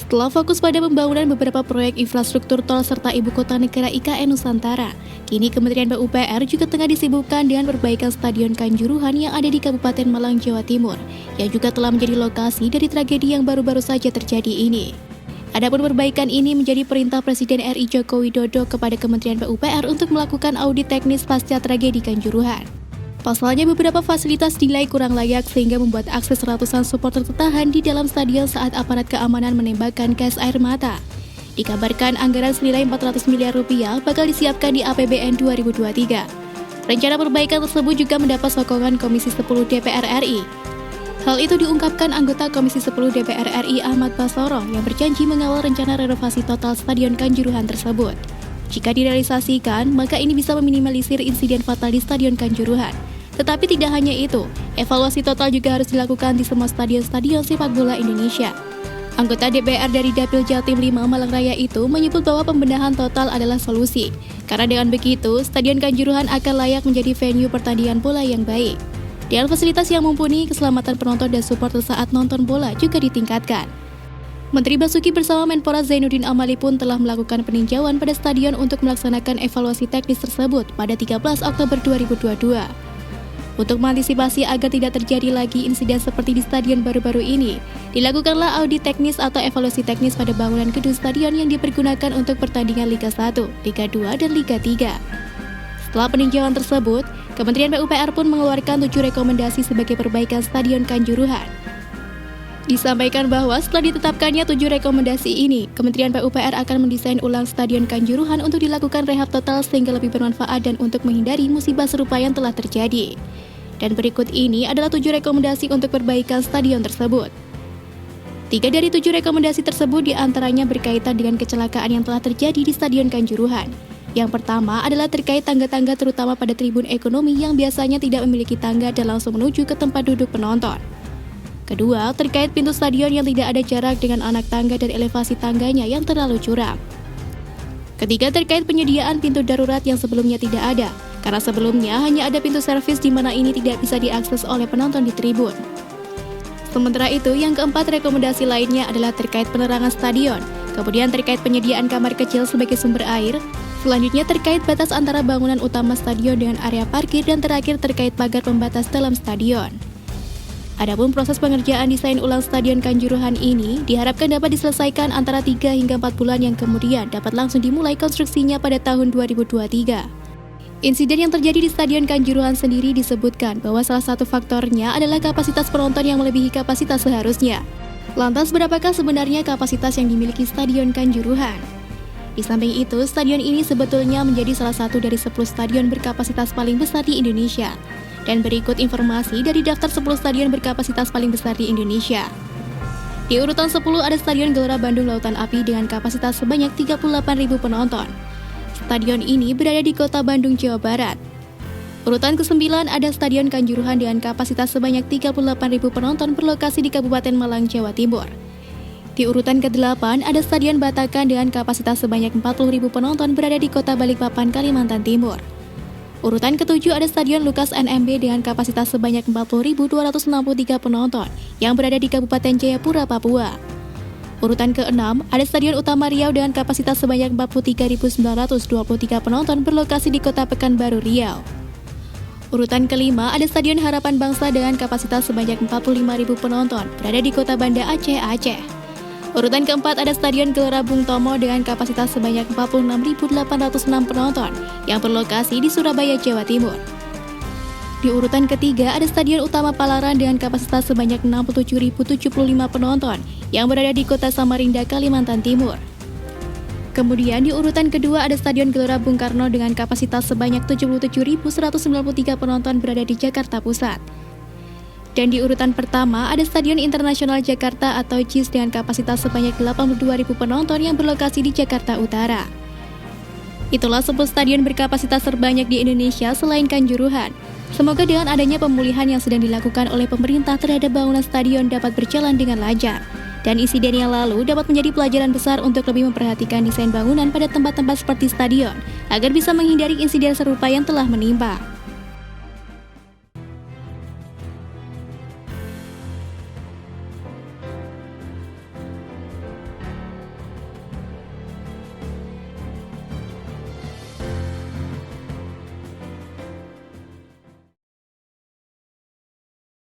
Setelah fokus pada pembangunan beberapa proyek infrastruktur tol serta Ibu Kota Negara IKN Nusantara, kini Kementerian PUPR juga tengah disibukkan dengan perbaikan Stadion Kanjuruhan yang ada di Kabupaten Malang, Jawa Timur, yang juga telah menjadi lokasi dari tragedi yang baru-baru saja terjadi ini. Adapun perbaikan ini menjadi perintah Presiden RI Joko Widodo kepada Kementerian PUPR untuk melakukan audit teknis pasca tragedi Kanjuruhan. Pasalnya beberapa fasilitas dinilai kurang layak sehingga membuat akses ratusan supporter tertahan di dalam stadion saat aparat keamanan menembakkan gas air mata. Dikabarkan anggaran senilai 400 miliar rupiah bakal disiapkan di APBN 2023. Rencana perbaikan tersebut juga mendapat sokongan Komisi 10 DPR RI. Hal itu diungkapkan anggota Komisi 10 DPR RI Ahmad Basoro yang berjanji mengawal rencana renovasi total Stadion Kanjuruhan tersebut. Jika direalisasikan, maka ini bisa meminimalisir insiden fatal di Stadion Kanjuruhan. Tetapi tidak hanya itu, evaluasi total juga harus dilakukan di semua stadion-stadion sepak bola Indonesia. Anggota DPR dari Dapil Jatim 5 Malang Raya itu menyebut bahwa pembenahan total adalah solusi. Karena dengan begitu, Stadion Kanjuruhan akan layak menjadi venue pertandingan bola yang baik. Dengan fasilitas yang mumpuni, keselamatan penonton dan supporter saat nonton bola juga ditingkatkan. Menteri Basuki bersama Menpora Zainuddin Amali pun telah melakukan peninjauan pada stadion untuk melaksanakan evaluasi teknis tersebut pada 13 Oktober 2022. Untuk mengantisipasi agar tidak terjadi lagi insiden seperti di stadion baru-baru ini, dilakukanlah audit teknis atau evaluasi teknis pada bangunan gedung stadion yang dipergunakan untuk pertandingan Liga 1, Liga 2, dan Liga 3. Setelah peninjauan tersebut, Kementerian PUPR pun mengeluarkan 7 rekomendasi sebagai perbaikan Stadion Kanjuruhan. Disampaikan bahwa setelah ditetapkannya 7 rekomendasi ini, Kementerian PUPR akan mendesain ulang Stadion Kanjuruhan untuk dilakukan rehab total sehingga lebih bermanfaat dan untuk menghindari musibah serupa yang telah terjadi. Dan berikut ini adalah 7 rekomendasi untuk perbaikan stadion tersebut. 3 dari 7 rekomendasi tersebut diantaranya berkaitan dengan kecelakaan yang telah terjadi di Stadion Kanjuruhan. Yang pertama adalah terkait tangga-tangga terutama pada tribun ekonomi yang biasanya tidak memiliki tangga dan langsung menuju ke tempat duduk penonton. Kedua, terkait pintu stadion yang tidak ada jarak dengan anak tangga dan elevasi tangganya yang terlalu curam. Ketiga, terkait penyediaan pintu darurat yang sebelumnya tidak ada, karena sebelumnya hanya ada pintu servis di mana ini tidak bisa diakses oleh penonton di tribun. Sementara itu, yang keempat rekomendasi lainnya adalah terkait penerangan stadion, kemudian terkait penyediaan kamar kecil sebagai sumber air, selanjutnya terkait batas antara bangunan utama stadion dengan area parkir, dan terakhir terkait pagar pembatas dalam stadion. Adapun proses pengerjaan desain ulang Stadion Kanjuruhan ini diharapkan dapat diselesaikan antara 3 hingga 4 bulan yang kemudian dapat langsung dimulai konstruksinya pada tahun 2023. Insiden yang terjadi di Stadion Kanjuruhan sendiri disebutkan bahwa salah satu faktornya adalah kapasitas penonton yang melebihi kapasitas seharusnya. Lantas berapakah sebenarnya kapasitas yang dimiliki Stadion Kanjuruhan? Di samping itu, stadion ini sebetulnya menjadi salah satu dari 10 stadion berkapasitas paling besar di Indonesia. Dan berikut informasi dari daftar 10 stadion berkapasitas paling besar di Indonesia. Di urutan 10 ada Stadion Gelora Bandung Lautan Api dengan kapasitas sebanyak 38.000 penonton. Stadion ini berada di kota Bandung, Jawa Barat. Urutan ke-9 ada Stadion Kanjuruhan dengan kapasitas sebanyak 38.000 penonton berlokasi di Kabupaten Malang, Jawa Timur. Di urutan ke-8 ada Stadion Batakan dengan kapasitas sebanyak 40.000 penonton berada di kota Balikpapan, Kalimantan Timur. Urutan ke-7 ada Stadion Lukas NMB dengan kapasitas sebanyak 40.263 penonton yang berada di Kabupaten Jayapura, Papua. Urutan ke-6 ada Stadion Utama Riau dengan kapasitas sebanyak 43.923 penonton berlokasi di Kota Pekanbaru, Riau. Urutan ke-5 ada Stadion Harapan Bangsa dengan kapasitas sebanyak 45.000 penonton berada di Kota Banda Aceh, Aceh. Urutan ke-4 ada Stadion Gelora Bung Tomo dengan kapasitas sebanyak 46.806 penonton yang berlokasi di Surabaya, Jawa Timur. Di urutan ke-3 ada Stadion Utama Palaran dengan kapasitas sebanyak 67.075 penonton yang berada di Kota Samarinda, Kalimantan Timur. Kemudian di urutan kedua ada Stadion Gelora Bung Karno dengan kapasitas sebanyak 77.193 penonton berada di Jakarta Pusat. Dan di urutan pertama ada Stadion Internasional Jakarta atau JIS dengan kapasitas sebanyak 82.000 penonton yang berlokasi di Jakarta Utara. Itulah 10 stadion berkapasitas terbanyak di Indonesia selain Kanjuruhan. Semoga dengan adanya pemulihan yang sedang dilakukan oleh pemerintah terhadap bangunan stadion dapat berjalan dengan lancar. Dan insiden yang lalu dapat menjadi pelajaran besar untuk lebih memperhatikan desain bangunan pada tempat-tempat seperti stadion, agar bisa menghindari insiden serupa yang telah menimpa.